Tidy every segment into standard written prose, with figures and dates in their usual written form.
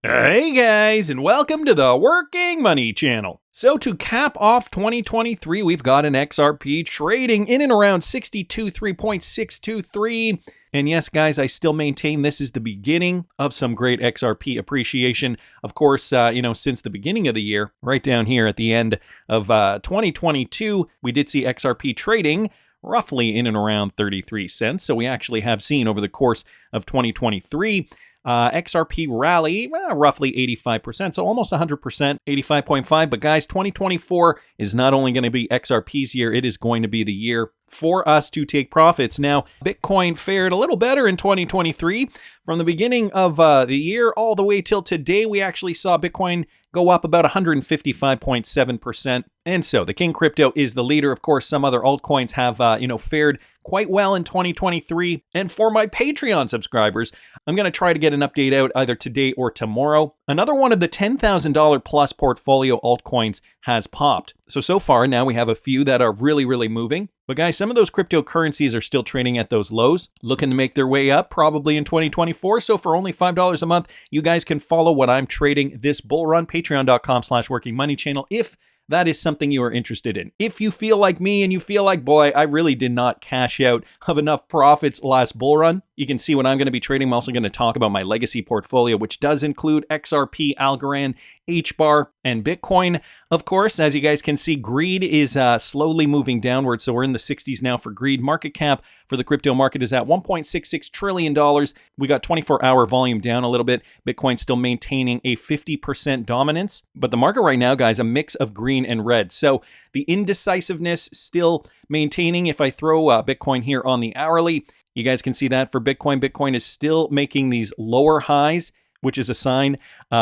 Hey guys, and welcome to the Working Money Channel. So to cap off 2023, we've got an XRP trading in and around 63.623. And yes, guys, I still maintain this is the beginning of some great XRP appreciation. Of course, since the beginning of the year, right down here at the end of 2022, we did see XRP trading roughly in and around 33 cents. So we actually have seen over the course of 2023, XRP rally, roughly 85%, so almost 100%, 85.5. But guys, 2024 is not only going to be XRP's year, it is going to be the year for us to take profits. Now, Bitcoin fared a little better in 2023. From the beginning of the year all the way till today, we actually saw Bitcoin go up about 155.7%. And so the King Crypto is the leader. Of course, some other altcoins have, fared quite well in 2023. And for my Patreon subscribers, I'm going to try to get an update out either today or tomorrow. Another one of the $10,000 plus portfolio altcoins has popped. So far, now we have a few that are really, really moving. But guys, some of those cryptocurrencies are still trading at those lows, looking to make their way up probably in 2024. So for only $5 a month, you guys can follow what I'm trading this bull run, patreon.com/workingmoneychannel, if that is something you are interested in. If you feel like me and you feel like, boy, I really did not cash out of enough profits last bull run, you can see what I'm going to be trading. I'm also going to talk about my legacy portfolio, which does include XRP, Algorand, HBAR, and Bitcoin. Of course, as you guys can see, greed is slowly moving downward. So we're in the 60s now for greed. Market cap for the crypto market is at $1.66 trillion. We got 24-hour volume down a little bit. Bitcoin still maintaining a 50% dominance. But the market right now, guys, a mix of green and red. So the indecisiveness still maintaining. If I throw Bitcoin here on the hourly, you guys can see that for Bitcoin. Bitcoin is still making these lower highs, which is a sign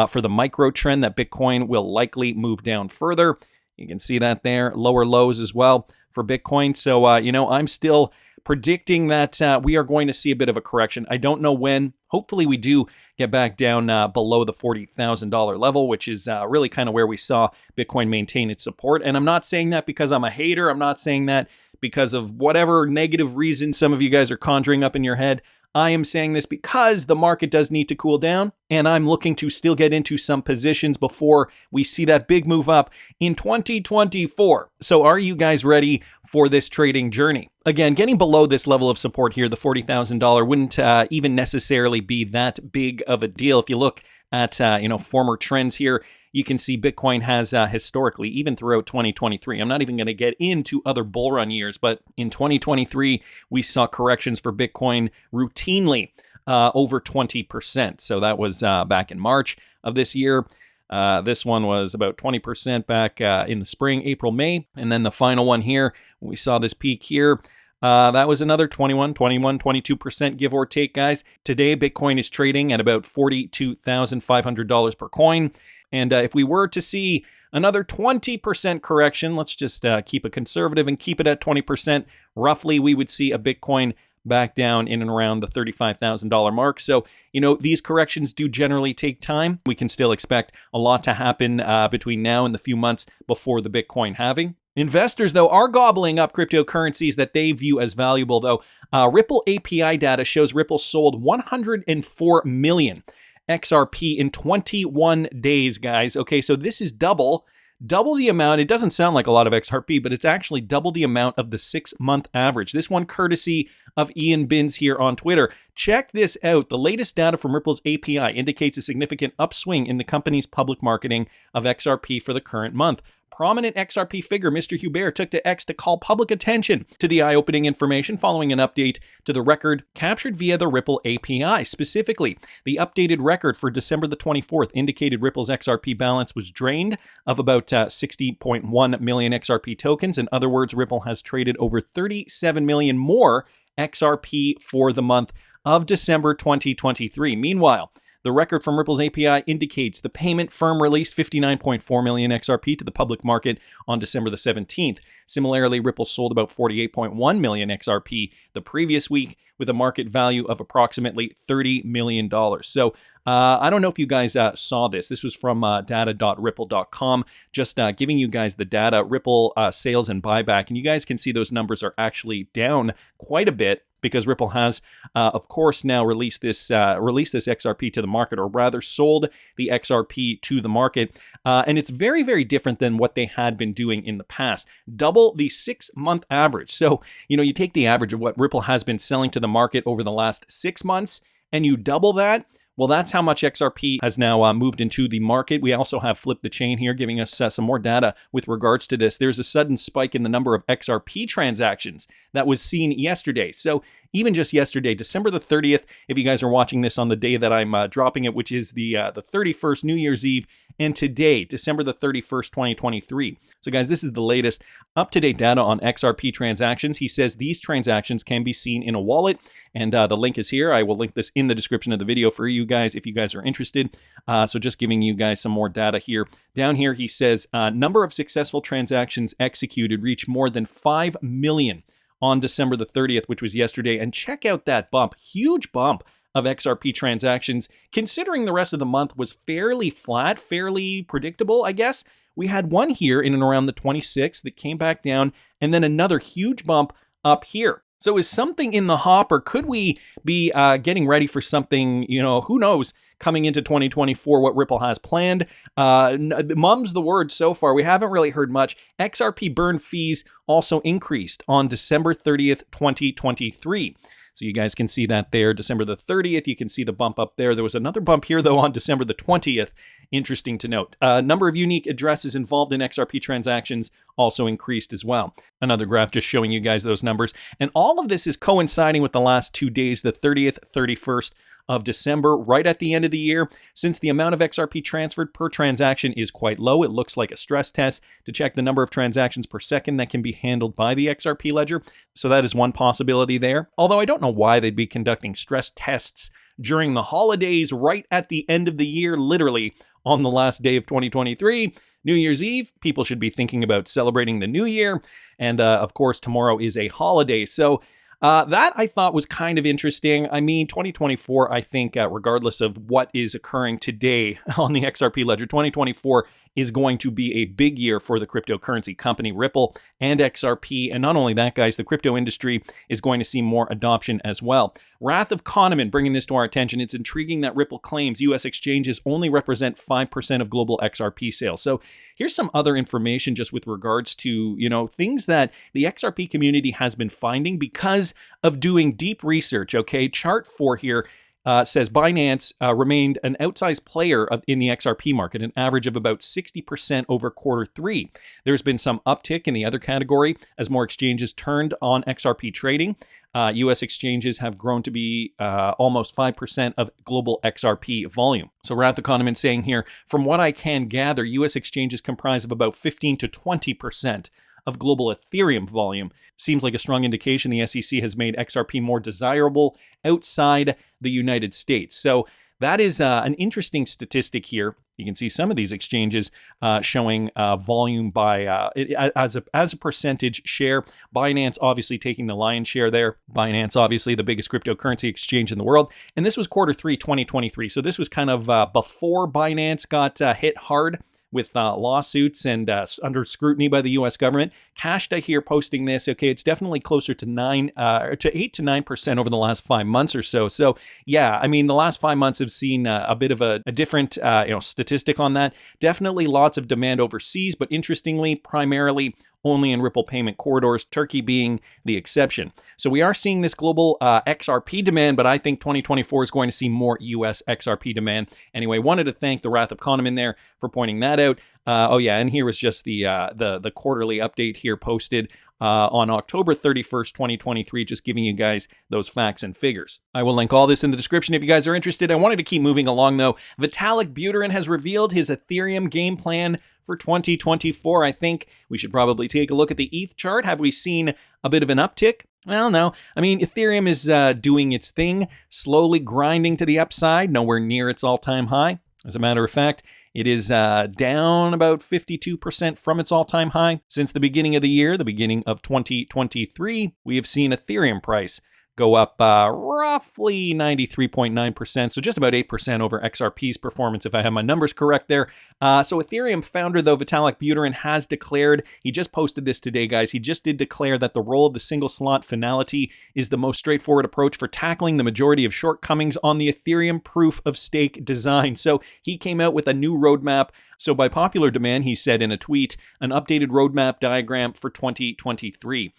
for the micro trend that Bitcoin will likely move down further. You can see that there, lower lows as well for Bitcoin. So, I'm still predicting that we are going to see a bit of a correction. I don't know when. Hopefully we do get back down below the $40,000 level, which is really kind of where we saw Bitcoin maintain its support. And I'm not saying that because I'm a hater. I'm not saying that because of whatever negative reason some of you guys are conjuring up in your head. I am saying this because the market does need to cool down, and I'm looking to still get into some positions before we see that big move up in 2024. So are you guys ready for this trading journey? Again, getting below this level of support here, the $40,000, wouldn't even necessarily be that big of a deal. If you look at, former trends here, you can see Bitcoin has historically, even throughout 2023, I'm not even going to get into other bull run years, but in 2023, we saw corrections for Bitcoin routinely over 20%. So that was back in March of this year. This one was about 20% back in the spring, April, May. And then the final one here, we saw this peak here. That was another 22% give or take, guys. Today, Bitcoin is trading at about $42,500 per coin. And if we were to see another 20% correction, let's just keep it conservative and keep it at 20%. Roughly, we would see a Bitcoin back down in and around the $35,000 mark. So, these corrections do generally take time. We can still expect a lot to happen between now and the few months before the Bitcoin halving. Investors, though, are gobbling up cryptocurrencies that they view as valuable, though. Ripple API data shows Ripple sold 104 million XRP in 21 days, guys. Okay, so this is double the amount. It doesn't sound like a lot of XRP, but it's actually double the amount of the 6-month average. This one courtesy of Ian Binns here on Twitter. Check this out. The latest data from Ripple's API indicates a significant upswing in the company's public marketing of XRP for the current month. Prominent XRP figure Mr. HBAR took to X to call public attention to the eye-opening information following an update to the record captured via the Ripple API. Specifically, the updated record for December the 24th indicated Ripple's XRP balance was drained of about 60.1 million XRP tokens. In other words, Ripple has traded over 37 million more XRP for the month of December 2023. Meanwhile, the record from Ripple's API indicates the payment firm released 59.4 million XRP to the public market on December the 17th. Similarly, Ripple sold about 48.1 million XRP the previous week with a market value of approximately $30 million. So I don't know if you guys saw this. This was from data.ripple.com, just giving you guys the data, Ripple sales and buyback. And you guys can see those numbers are actually down quite a bit because Ripple has, of course, now released this XRP to the market, or rather sold the XRP to the market. And it's very, very different than what they had been doing in the past. Double the 6-month average. So, you take the average of what Ripple has been selling to the market over the last 6 months, and you double that. Well, that's how much XRP has now moved into the market. We also have Flip the Chain here, giving us some more data with regards to this. There's a sudden spike in the number of XRP transactions that was seen yesterday. So even just yesterday, December the 30th, if you guys are watching this on the day that I'm dropping it, which is the 31st, New Year's Eve, and today, December the 31st, 2023. So guys, this is the latest up-to-date data on XRP transactions. He says these transactions can be seen in a wallet, and the link is here. I will link this in the description of the video for you guys if you guys are interested. So just giving you guys some more data here. Down here, he says number of successful transactions executed reached more than 5 million on December the 30th, which was yesterday. And check out that bump, huge bump of XRP transactions, considering the rest of the month was fairly flat, fairly predictable, I guess. We had one here in and around the 26th that came back down, and then another huge bump up here. So is something in the hopper? Could we be getting ready for something, who knows, coming into 2024, what Ripple has planned? Mum's the word so far. We haven't really heard much. XRP burn fees also increased on December 30th, 2023. So you guys can see that there, December the 30th. You can see the bump up there. There was another bump here, though, on December the 20th. Interesting to note. Number of unique addresses involved in XRP transactions also increased as well. Another graph just showing you guys those numbers. And all of this is coinciding with the last 2 days, the 30th, 31st of December, right at the end of the year. Since the amount of XRP transferred per transaction is quite low, it looks like a stress test to check the number of transactions per second that can be handled by the XRP ledger. So that is one possibility there. Although I don't know why they'd be conducting stress tests during the holidays right at the end of the year, literally on the last day of 2023. New Year's Eve, people should be thinking about celebrating the new year. And of course, tomorrow is a holiday. So that I thought was kind of interesting. I mean, 2024, I think, regardless of what is occurring today on the XRP ledger, 2024 is going to be a big year for the cryptocurrency company Ripple and XRP. And not only that, guys, the crypto industry is going to see more adoption as well. Wrath of Kahneman bringing this to our attention. It's intriguing that Ripple claims U.S. exchanges only represent 5% of global XRP sales. So here's some other information just with regards to, things that the XRP community has been finding because of doing deep research. Okay, chart 4 here. Says Binance remained an outsized player in the XRP market, an average of about 60% over Q3. There's been some uptick in the other category as more exchanges turned on XRP trading. U.S. exchanges have grown to be almost 5% of global XRP volume. So Wrath Economy saying here, from what I can gather, U.S. exchanges comprise of about 15 to 20% of global Ethereum volume. Seems like a strong indication the SEC has made XRP more desirable outside the United States. So that is an interesting statistic here. You can see some of these exchanges showing volume by as a percentage share. Binance obviously taking the lion's share there. Binance obviously the biggest cryptocurrency exchange in the world. And this was Q3 2023. So this was kind of before Binance got hit hard with lawsuits and under scrutiny by the U.S. government. Kashta here posting this. Okay, it's definitely closer to 8 to 9% over the last 5 months or so. So yeah, I mean, the last 5 months have seen a bit of a different statistic on that. Definitely lots of demand overseas, but interestingly, primarily only in Ripple payment corridors, Turkey being the exception. So we are seeing this global XRP demand, but I think 2024 is going to see more US XRP demand. Anyway, wanted to thank the Wrath of Kahneman there for pointing that out. And here was just the quarterly update here posted on October 31st, 2023, just giving you guys those facts and figures. I will link all this in the description if you guys are interested. I wanted to keep moving along though. Vitalik Buterin has revealed his Ethereum game plan for 2024. I think we should probably take a look at the ETH chart. Have we seen a bit of an uptick? Well, no. I mean, Ethereum is doing its thing, slowly grinding to the upside, nowhere near its all-time high. As a matter of fact, it is down about 52% from its all-time high. Since the beginning of the year, the beginning of 2023, we have seen Ethereum price go up roughly 93.9%, so just about 8% over XRP's performance, if I have my numbers correct there. So Ethereum founder, though, Vitalik Buterin has declared, he just posted this today, guys, he just did declare that the role of the single slot finality is the most straightforward approach for tackling the majority of shortcomings on the Ethereum proof of stake design. So he came out with a new roadmap. So by popular demand, he said in a tweet, an updated roadmap diagram for 2023.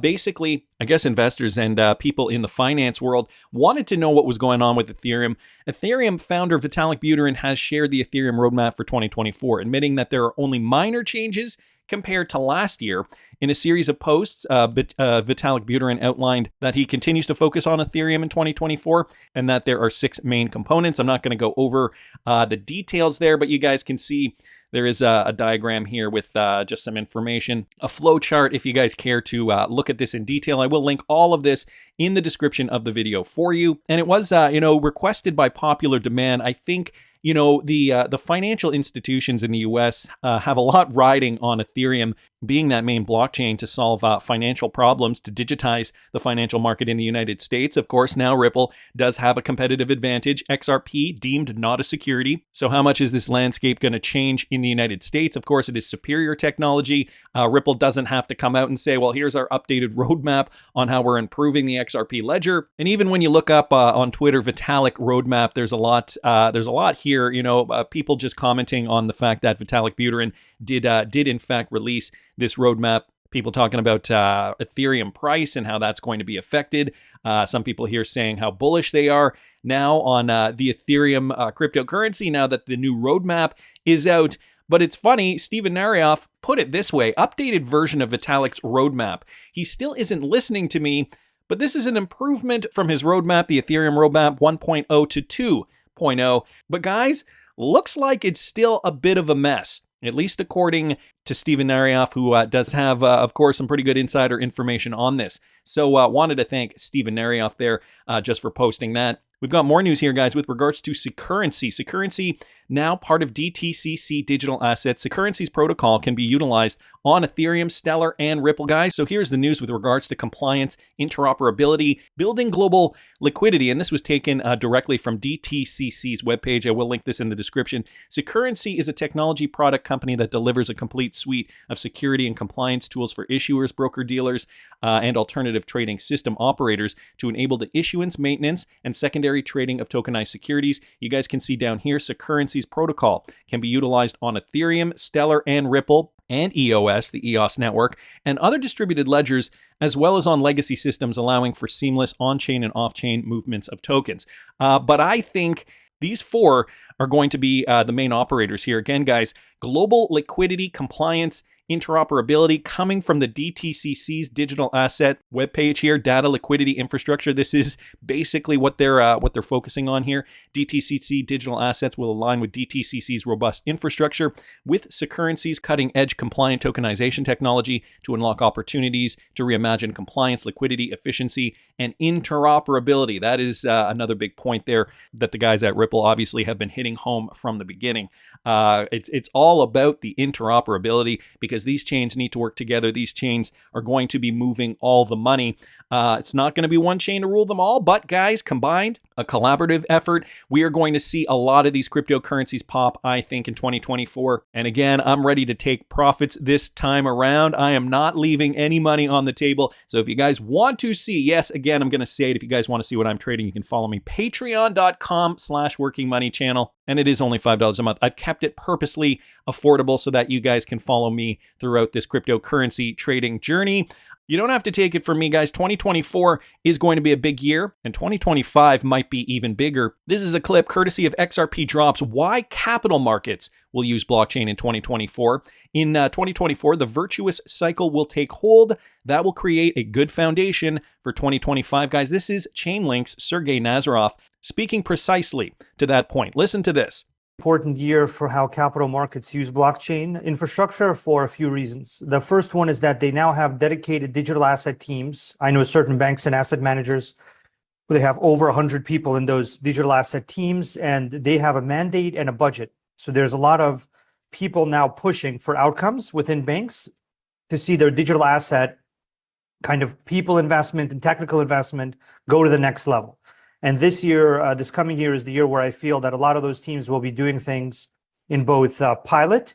Basically, I guess investors and people in the finance world wanted to know what was going on with Ethereum. Ethereum founder Vitalik Buterin has shared the Ethereum roadmap for 2024, admitting that there are only minor changes compared to last year. In a series of posts, Vitalik Buterin outlined that he continues to focus on Ethereum in 2024 and that there are 6 main components. I'm not going to go over the details there, but you guys can see there is a diagram here with just some information, a flow chart if you guys care to look at this in detail. I will link all of this in the description of the video for you. And it was, requested by popular demand. I think the financial institutions in the US have a lot riding on Ethereum being that main blockchain to solve financial problems, to digitize the financial market in the United States. Of course, now Ripple does have a competitive advantage. XRP deemed not a security. So how much is this landscape going to change in the United States? Of course, it is superior technology. Ripple doesn't have to come out and say, well, here's our updated roadmap on how we're improving the XRP ledger. And even when you look up on Twitter, Vitalik roadmap, there's a lot here, people just commenting on the fact that Vitalik Buterin did in fact release this roadmap. People talking about Ethereum price and how that's going to be affected. Some people here saying how bullish they are now on the Ethereum cryptocurrency now that the new roadmap is out. But it's funny, Steven Narioff put it this way, updated version of Vitalik's roadmap. He still isn't listening to me, but this is an improvement from his roadmap, the Ethereum Roadmap 1.0 to 2.0. But guys, looks like it's still a bit of a mess, at least according to Steven Narioff, who does have, of course, some pretty good insider information on this. So wanted to thank Steven Narioff there just for posting that. We've got more news here, guys, with regards to Curency. Curency, now part of DTCC digital assets. Curency's protocol can be utilized on Ethereum, Stellar, and Ripple, guys. So here's the news with regards to compliance, interoperability, building global liquidity. And this was taken directly from DTCC's webpage. I will link this in the description. Curency is a technology product company that delivers a complete suite of security and compliance tools for issuers, broker-dealers, and alternative trading system operators to enable the issuance, maintenance, and secondary trading of tokenized securities. You guys can see down here, Curency's protocol can be utilized on Ethereum, Stellar, and Ripple, and EOS, the EOS network, and other distributed ledgers, as well as on legacy systems, allowing for seamless on-chain and off-chain movements of tokens. But I think these 4 are going to be the main operators here. Again, guys, global liquidity, compliance, interoperability coming from the DTCC's digital asset webpage here, data liquidity infrastructure. This is basically what they're focusing on here. DTCC digital assets will align with DTCC's robust infrastructure with Curency's cutting-edge compliant tokenization technology to unlock opportunities to reimagine compliance, liquidity, efficiency, and interoperability. That is another big point there that the guys at Ripple obviously have been hitting home from the beginning. It's all about the interoperability because these chains need to work together. These chains are going to be moving all the money. It's not going to be one chain to rule them all, but guys, combined, a collaborative effort, we are going to see a lot of these cryptocurrencies pop, I think, in 2024. And again, I'm ready to take profits this time around. I am not leaving any money on the table. So if you guys want to see, yes, again, I'm going to say it. If you guys want to see what I'm trading, you can follow me, patreon.com/workingmoneychannel. And it is only $5 a month. I've kept it purposely affordable so that you guys can follow me throughout this cryptocurrency trading journey. You don't have to take it from me, guys. 2024 is going to be a big year, and 2025 might be even bigger. This is a clip courtesy of XRP Drops, why capital markets will use blockchain in 2024. In 2024, the virtuous cycle will take hold. That will create a good foundation for 2025. Guys, this is Chainlink's Sergey Nazarov speaking precisely to that point. Listen to this. Important year for how capital markets use blockchain infrastructure for a few reasons. The first one is that they now have dedicated digital asset teams. I know certain banks and asset managers, they have over 100 people in those digital asset teams, and they have a mandate and a budget. So there's a lot of people now pushing for outcomes within banks to see their digital asset kind of people investment and technical investment go to the next level. And this year, this coming year is the year where I feel that a lot of those teams will be doing things in both pilot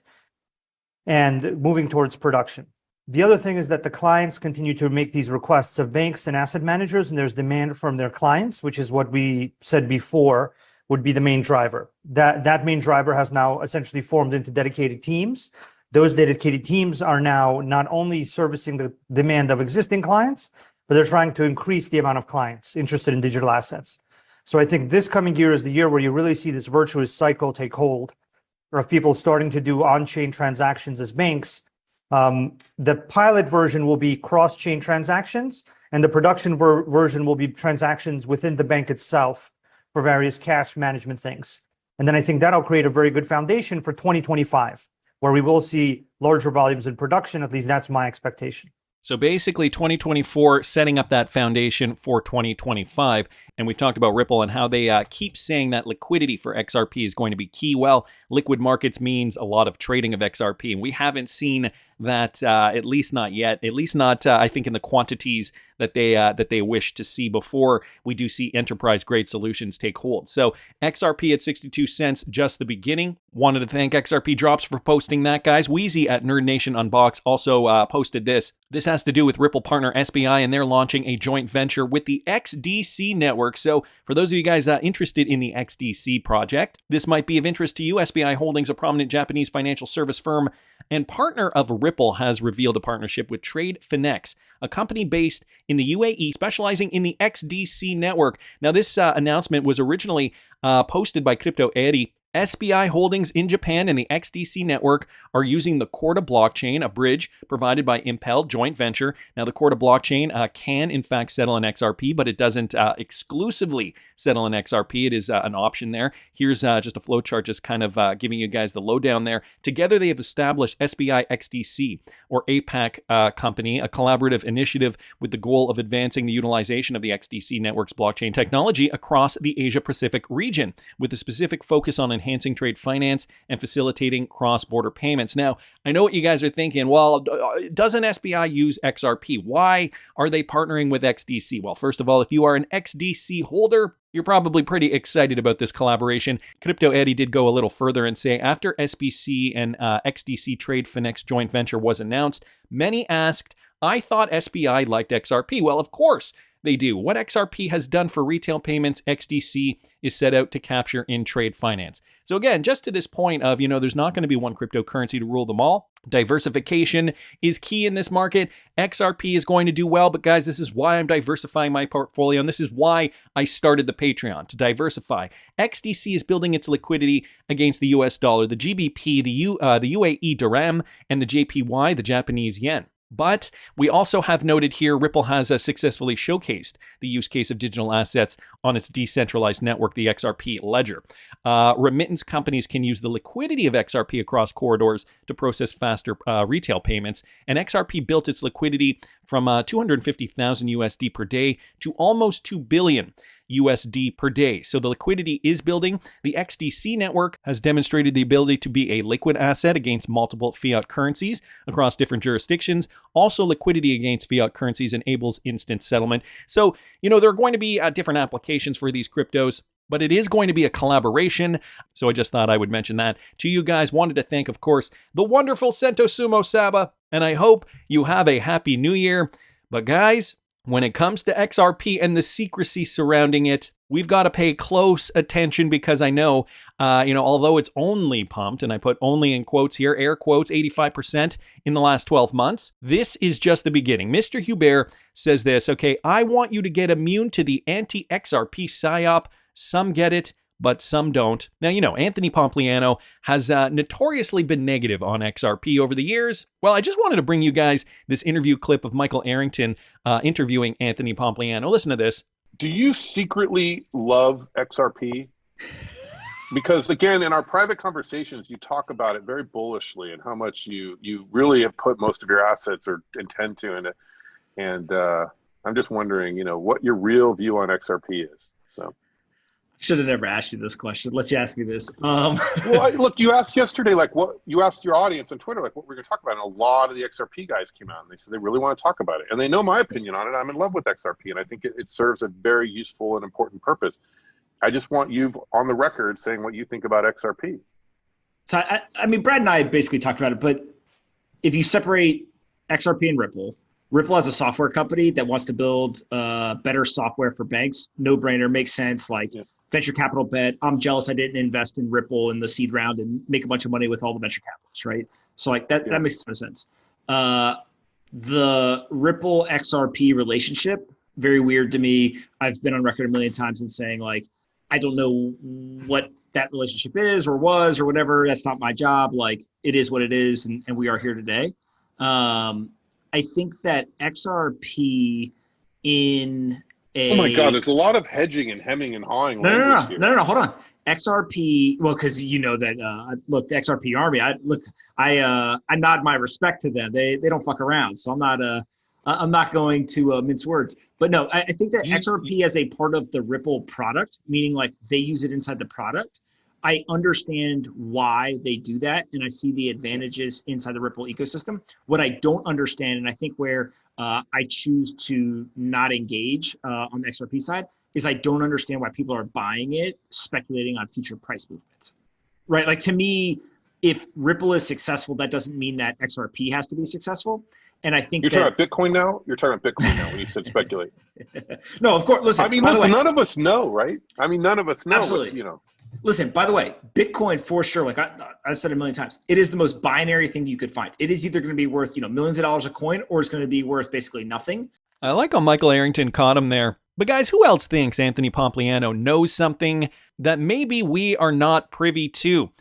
and moving towards production. The other thing is that the clients continue to make these requests of banks and asset managers, and there's demand from their clients, which is what we said before would be the main driver. That main driver has now essentially formed into dedicated teams. Those dedicated teams are now not only servicing the demand of existing clients, but they're trying to increase the amount of clients interested in digital assets. So I think this coming year is the year where you really see this virtuous cycle take hold of people starting to do on-chain transactions as banks. The pilot version will be cross-chain transactions, and the production version will be transactions within the bank itself for various cash management things. And then I think that'll create a very good foundation for 2025, where we will see larger volumes in production. At least that's my expectation. So basically 2024 setting up that foundation for 2025. And we've talked about Ripple and how they keep saying that liquidity for XRP is going to be key. Well, liquid markets means a lot of trading of XRP, and we haven't seen that, at least not yet, at least not, I think, in the quantities that they wish to see before we do see enterprise-grade solutions take hold. So XRP at 62 cents, just the beginning. Wanted to thank XRP Drops for posting that, guys. Wheezy at Nerd Nation Unbox also posted this. This has to do with Ripple partner SBI, and they're launching a joint venture with the XDC network. So for those of you guys interested in the XDC project, this might be of interest to you. SBI Holdings, a prominent Japanese financial service firm and partner of Ripple, has revealed a partnership with Trade Finex, a company based in the UAE specializing in the XDC network. Now, this announcement was originally posted by Crypto Eri. SBI Holdings in Japan and the XDC network are using the Corda blockchain, a bridge provided by Impel joint venture. Now, the Corda blockchain can, in fact, settle in XRP, but it doesn't exclusively settle in XRP. It is an option there. Here's just a flowchart, just kind of giving you guys the lowdown there. Together, they have established SBI XDC, or APAC company, a collaborative initiative with the goal of advancing the utilization of the XDC network's blockchain technology across the Asia-Pacific region, with a specific focus on enhancing trade finance and facilitating cross-border payments. Now, I know what you guys are thinking. Well, doesn't SBI use XRP? Why are they partnering with XDC? Well, first of all, if you are an XDC holder, you're probably pretty excited about this collaboration. Crypto Eddie did go a little further and say, after SBC and XDC Trade Finex joint venture was announced, many asked, I thought SBI liked XRP. Well, of course they do. What XRP has done for retail payments, XDC is set out to capture in trade finance. So again, just to this point of, there's not going to be one cryptocurrency to rule them all. Diversification is key in this market. XRP is going to do well, but guys, this is why I'm diversifying my portfolio, and this is why I started the Patreon, to diversify. XDC is building its liquidity against the US dollar, the GBP, the UAE dirham, and the JPY, the Japanese yen. But we also have noted here, Ripple has successfully showcased the use case of digital assets on its decentralized network, the XRP ledger. Remittance companies can use the liquidity of XRP across corridors to process faster retail payments. And XRP built its liquidity from 250,000 USD per day to almost 2 billion USD per day. So the liquidity is building. The XDC network has demonstrated the ability to be a liquid asset against multiple fiat currencies across different jurisdictions. Also, liquidity against fiat currencies enables instant settlement. So, there are going to be different applications for these cryptos, but it is going to be a collaboration. So I just thought I would mention that to you guys. Wanted to thank, of course, the wonderful Sento Sumo Saba, and I hope you have a happy new year. But guys, when it comes to XRP and the secrecy surrounding it, we've got to pay close attention, because I know, although it's only pumped, and I put only in quotes here, air quotes, 85% in the last 12 months, this is just the beginning. Mr. HBAR says this, okay, I want you to get immune to the anti-XRP psyop. Some get it, but some don't. Now, Anthony Pompliano has notoriously been negative on XRP over the years. Well, I just wanted to bring you guys this interview clip of Michael Arrington interviewing Anthony Pompliano. Listen to this. Do you secretly love XRP? Because again, in our private conversations, you talk about it very bullishly and how much you really have put most of your assets or intend to in it. And I'm just wondering, what your real view on XRP is. So. Should have never asked you this question. Let you ask me this. Well, look, you asked yesterday, like what you asked your audience on Twitter, like what we're going to talk about. And a lot of the XRP guys came out and they said they really want to talk about it. And they know my opinion on it. I'm in love with XRP. And I think it serves a very useful and important purpose. I just want you on the record saying what you think about XRP. So, I mean, Brad and I basically talked about it, but if you separate XRP and Ripple, Ripple as a software company that wants to build better software for banks, no brainer, makes sense. Like venture capital bet. I'm jealous I didn't invest in Ripple in the seed round and make a bunch of money with all the venture capitalists, right? So like that makes a ton of sense. The Ripple XRP relationship, very weird to me. I've been on record a million times in saying like, I don't know what that relationship is or was or whatever. That's not my job. Like it is what it is. And we are here today. I think that XRP in a... Oh my God, there's a lot of hedging and hemming and hawing. No, hold on. XRP, well, because you know that, look, the XRP army, I nod my respect to them. They don't fuck around. So I'm not going to mince words. But no, I think that XRP as a part of the Ripple product, meaning like they use it inside the product, I understand why they do that, and I see the advantages inside the Ripple ecosystem. What I don't understand, and I think where I choose to not engage on the XRP side, is I don't understand why people are buying it, speculating on future price movements. Right? Like to me, if Ripple is successful, that doesn't mean that XRP has to be successful. And I think you're talking about Bitcoin now. You're talking about Bitcoin now when you said speculate. No, of course. Listen, I mean, none of us know, right? I mean, none of us know. Absolutely. You know. Listen, by the way, Bitcoin for sure, like I've said a million times, it is the most binary thing you could find. It is either going to be worth, millions of dollars a coin, or it's going to be worth basically nothing. I like how Michael Arrington caught him there. But guys, who else thinks Anthony Pompliano knows something that maybe we are not privy to?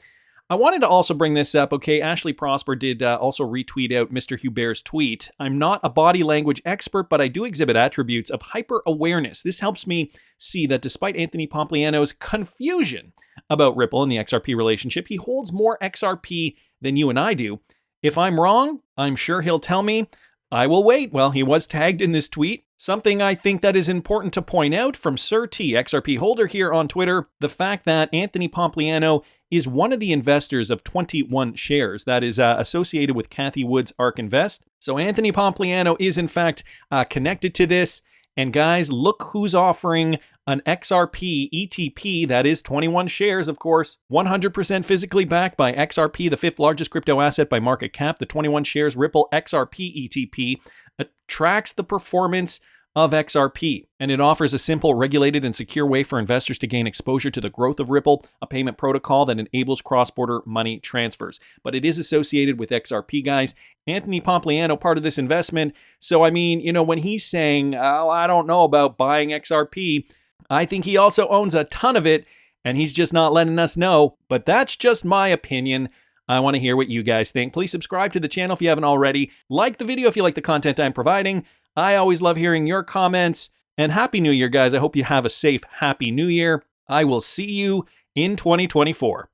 I wanted to also bring this up, okay? Ashley Prosper did also retweet out Mr. Hubert's tweet. I'm not a body language expert, but I do exhibit attributes of hyper-awareness. This helps me see that despite Anthony Pompliano's confusion about Ripple and the XRP relationship, he holds more XRP than you and I do. If I'm wrong, I'm sure he'll tell me. I will wait. Well, he was tagged in this tweet. Something I think that is important to point out from Sir T, XRP holder here on Twitter, the fact that Anthony Pompliano is one of the investors of 21 shares that is associated with Cathie Wood's ARK Invest. So Anthony Pompliano is in fact connected to this. And guys, look who's offering an XRP ETP, that is 21 shares, of course, 100% physically backed by XRP, the fifth largest crypto asset by market cap. The 21 shares Ripple XRP ETP tracks the performance of XRP, and it offers a simple, regulated, and secure way for investors to gain exposure to the growth of Ripple, a payment protocol that enables cross-border money transfers. But it is associated with XRP, guys. Anthony Pompliano, part of this investment. So, I mean, when he's saying, oh, I don't know about buying XRP, I think he also owns a ton of it, and he's just not letting us know. But that's just my opinion. I want to hear what you guys think. Please subscribe to the channel if you haven't already. Like the video if you like the content I'm providing. I always love hearing your comments. And Happy New Year, guys. I hope you have a safe, happy New Year. I will see you in 2024.